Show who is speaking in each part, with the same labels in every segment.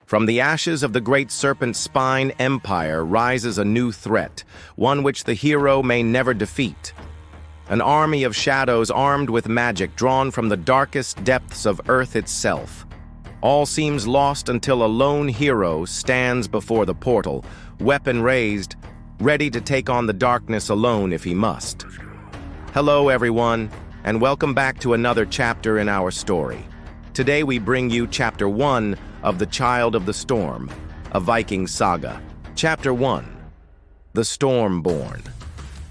Speaker 1: From the ashes of the great serpent spine empire rises a new threat, one which the hero may never defeat. An army of shadows armed with magic drawn from the darkest depths of Earth itself. All seems lost until a lone hero stands before the portal, weapon raised, ready to take on the darkness alone if he must. Hello everyone, and welcome back to another chapter in our story. Today we bring you Chapter 1 of The Child of the Storm, a Viking saga. Chapter 1, The Storm-Born.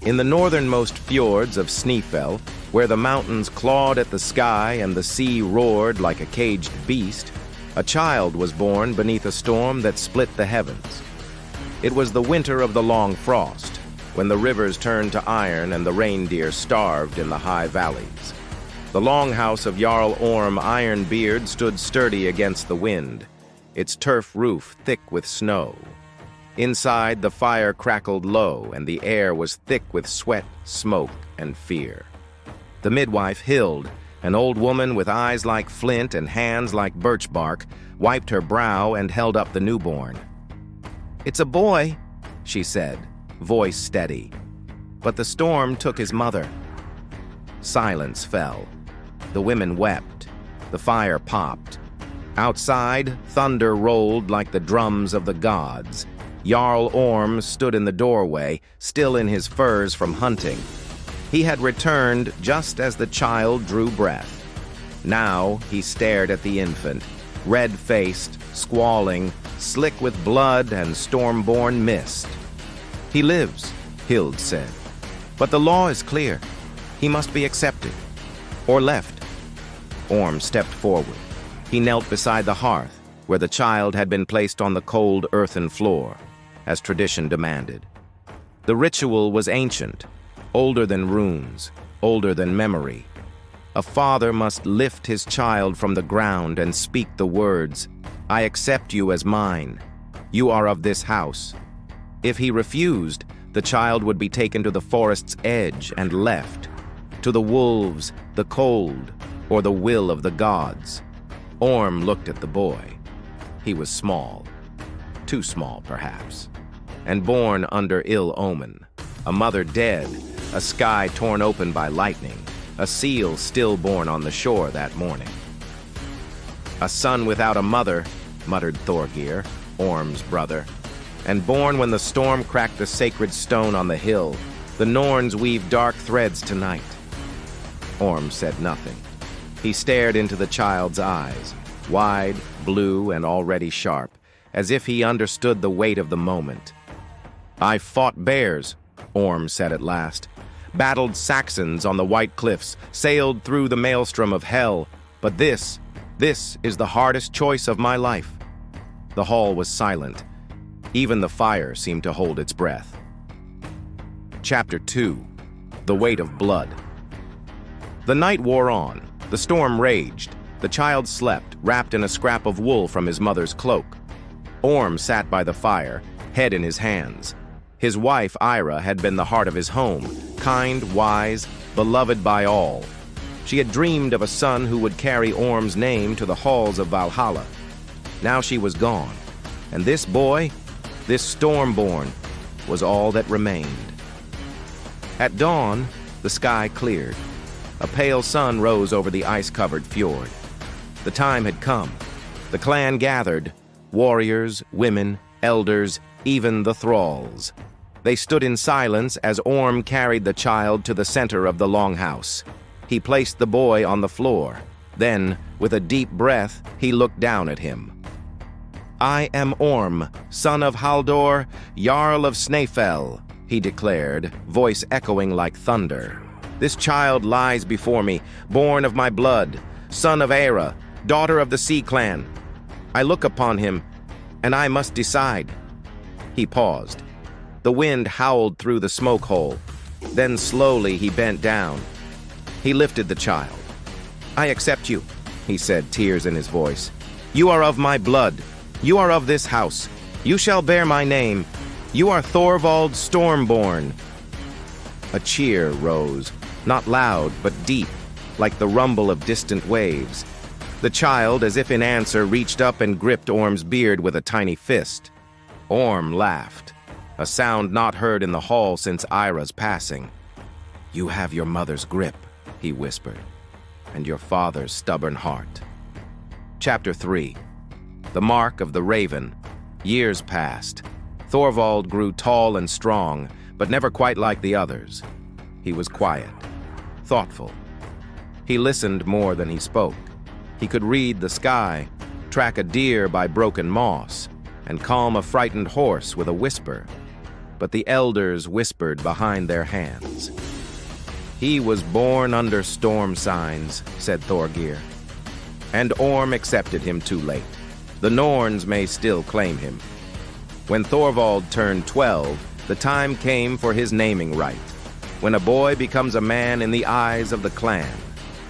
Speaker 1: In the northernmost fjords of Snæfell, where the mountains clawed at the sky and the sea roared like a caged beast, a child was born beneath a storm that split the heavens. It was the winter of the long frost, when the rivers turned to iron and the reindeer starved in the high valleys. The longhouse of Jarl Orm Ironbeard stood sturdy against the wind, its turf roof thick with snow. Inside, the fire crackled low, and the air was thick with sweat, smoke, and fear. The midwife, Hild, an old woman with eyes like flint and hands like birch bark, wiped her brow and held up the newborn. "It's a boy," she said, voice steady. But the storm took his mother. Silence fell. The women wept. The fire popped. Outside, thunder rolled like the drums of the gods. Jarl Orm stood in the doorway, still in his furs from hunting. He had returned just as the child drew breath. Now he stared at the infant, red-faced, squalling, slick with blood and storm-born mist. "He lives," Hild said. "But the law is clear. He must be accepted. Or left." Orm stepped forward. He knelt beside the hearth, where the child had been placed on the cold earthen floor, as tradition demanded. The ritual was ancient, older than runes, older than memory. A father must lift his child from the ground and speak the words, "I accept you as mine. You are of this house." If he refused, the child would be taken to the forest's edge and left, to the wolves, the cold, or the will of the gods. Orm looked at the boy. He was small, too small perhaps, and born under ill omen. A mother dead, a sky torn open by lightning, a seal stillborn on the shore that morning. "A son without a mother," muttered Thorgir, Orm's brother, "and born when the storm cracked the sacred stone on the hill. The Norns weave dark threads tonight." Orm said nothing. He stared into the child's eyes, wide, blue, and already sharp, as if he understood the weight of the moment. "I fought bears," Orm said at last, "battled Saxons on the White Cliffs, sailed through the maelstrom of hell, but this is the hardest choice of my life." The hall was silent. Even the fire seemed to hold its breath. Chapter 2, The Weight of Blood. The night wore on. The storm raged. The child slept, wrapped in a scrap of wool from his mother's cloak. Orm sat by the fire, head in his hands. His wife, Ira, had been the heart of his home, kind, wise, beloved by all. She had dreamed of a son who would carry Orm's name to the halls of Valhalla. Now she was gone, and this boy, this Storm-Born, was all that remained. At dawn, the sky cleared. A pale sun rose over the ice-covered fjord. The time had come. The clan gathered, warriors, women, elders, even the thralls. They stood in silence as Orm carried the child to the center of the longhouse. He placed the boy on the floor. Then, with a deep breath, he looked down at him. "I am Orm, son of Halldor, Jarl of Snæfell," he declared, voice echoing like thunder. "This child lies before me, born of my blood, son of Eira, daughter of the Sea Clan. I look upon him, and I must decide." He paused. The wind howled through the smoke hole. Then slowly he bent down. He lifted the child. "I accept you," he said, tears in his voice. "You are of my blood. You are of this house. You shall bear my name. You are Thorvald Storm-Born." A cheer rose. Not loud, but deep, like the rumble of distant waves. The child, as if in answer, reached up and gripped Orm's beard with a tiny fist. Orm laughed, a sound not heard in the hall since Ira's passing. "You have your mother's grip," he whispered, "and your father's stubborn heart." Chapter 3. The Mark of the Raven. Years passed. Thorvald grew tall and strong, but never quite like the others. He was quiet, thoughtful. He listened more than he spoke. He could read the sky, track a deer by broken moss, and calm a frightened horse with a whisper. But the elders whispered behind their hands. "He was born under storm signs," said Thorgir. And Orm accepted him too late. The Norns may still claim him. When Thorvald turned 12, the time came for his naming rite. When a boy becomes a man in the eyes of the clan,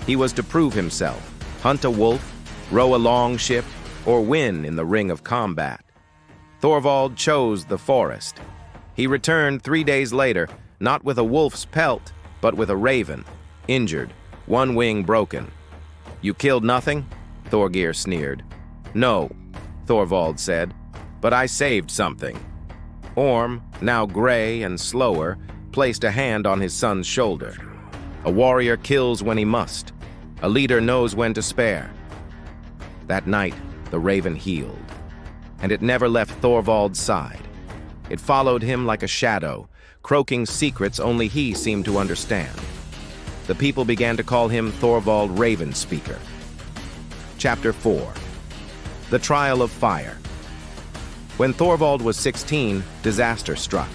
Speaker 1: he was to prove himself, hunt a wolf, row a long ship, or win in the ring of combat. Thorvald chose the forest. He returned 3 days later, not with a wolf's pelt, but with a raven, injured, one wing broken. "You killed nothing?" Thorgir sneered. "No," Thorvald said, "but I saved something." Orm, now gray and slower, placed a hand on his son's shoulder. A warrior kills when he must. A leader knows when to spare. That night, the raven healed, and it never left Thorvald's side. It followed him like a shadow, croaking secrets only he seemed to understand. The people began to call him Thorvald Ravenspeaker. Chapter 4. The Trial of Fire. When Thorvald was 16, disaster struck.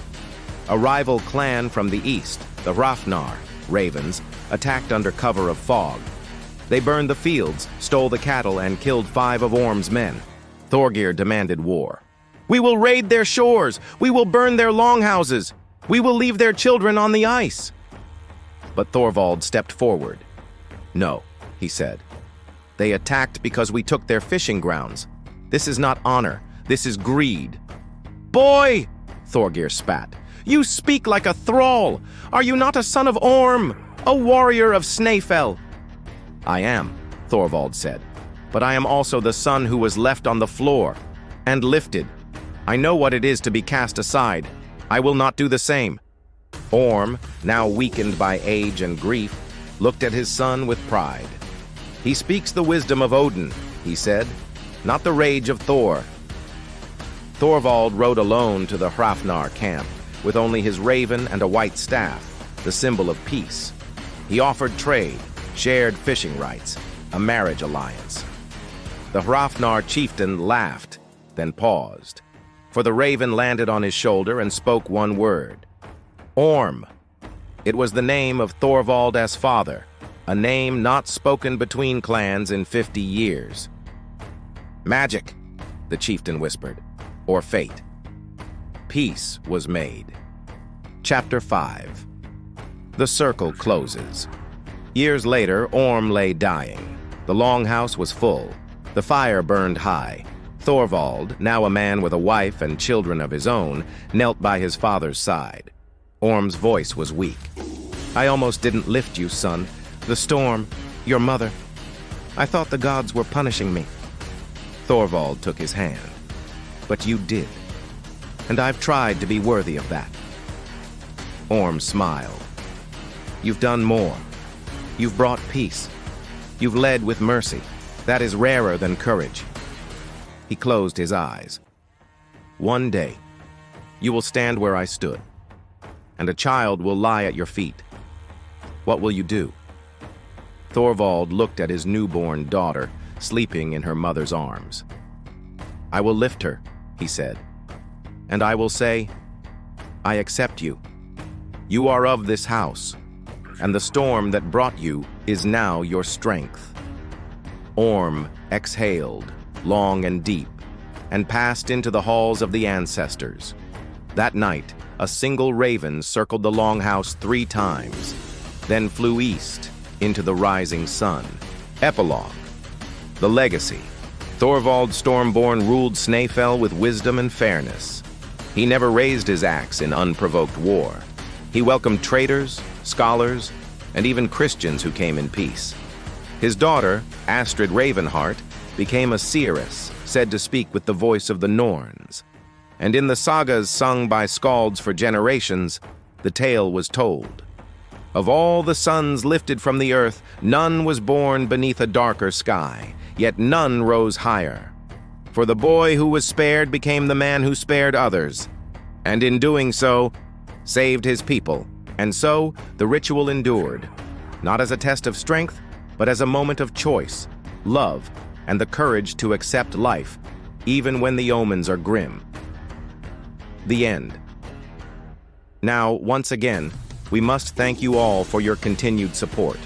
Speaker 1: A rival clan from the east, the Hrafnar, Ravens, attacked under cover of fog. They burned the fields, stole the cattle, and killed 5 of Orm's men. Thorgir demanded war. "We will raid their shores! We will burn their longhouses! We will leave their children on the ice!" But Thorvald stepped forward. "No," he said. "They attacked because we took their fishing grounds. This is not honor. This is greed." "Boy!" Thorgir spat. "You speak like a thrall! Are you not a son of Orm, a warrior of Snæfell?" "I am," Thorvald said, "but I am also the son who was left on the floor and lifted. I know what it is to be cast aside. I will not do the same." Orm, now weakened by age and grief, looked at his son with pride. "He speaks the wisdom of Odin," he said, "not the rage of Thor." Thorvald rode alone to the Hrafnar camp, with only his raven and a white staff, the symbol of peace. He offered trade, shared fishing rights, a marriage alliance. The Hrafnar chieftain laughed, then paused, for the raven landed on his shoulder and spoke one word. Orm. It was the name of Thorvald as father, a name not spoken between clans in 50 years. "Magic," the chieftain whispered, "or fate." Peace was made. Chapter 5. The circle closes. Years later, Orm lay dying. The longhouse was full. The fire burned high. Thorvald, now a man with a wife and children of his own, knelt by his father's side. Orm's voice was weak. "I almost didn't lift you, son. The storm, your mother. I thought the gods were punishing me." Thorvald took his hand. "But you did. And I've tried to be worthy of that." Orm smiled. "You've done more. You've brought peace. You've led with mercy. That is rarer than courage." He closed his eyes. "One day, you will stand where I stood, and a child will lie at your feet. What will you do?" Thorvald looked at his newborn daughter, sleeping in her mother's arms. "I will lift her," he said, "and I will say, I accept you. You are of this house, and the storm that brought you is now your strength." Orm exhaled, long and deep, and passed into the halls of the ancestors. That night, a single raven circled the longhouse 3 times, then flew east into the rising sun. Epilogue. The legacy. Thorvald Storm-Born ruled Snæfell with wisdom and fairness. He never raised his axe in unprovoked war. He welcomed traders, scholars, and even Christians who came in peace. His daughter, Astrid Ravenheart, became a seeress, said to speak with the voice of the Norns. And in the sagas sung by skalds for generations, the tale was told. Of all the suns lifted from the earth, none was born beneath a darker sky, yet none rose higher. For the boy who was spared became the man who spared others, and in doing so, saved his people. And so, the ritual endured, not as a test of strength, but as a moment of choice, love, and the courage to accept life, even when the omens are grim. The end. Now, once again, we must thank you all for your continued support.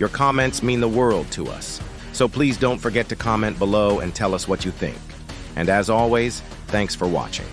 Speaker 1: Your comments mean the world to us, so please don't forget to comment below and tell us what you think. And as always, thanks for watching.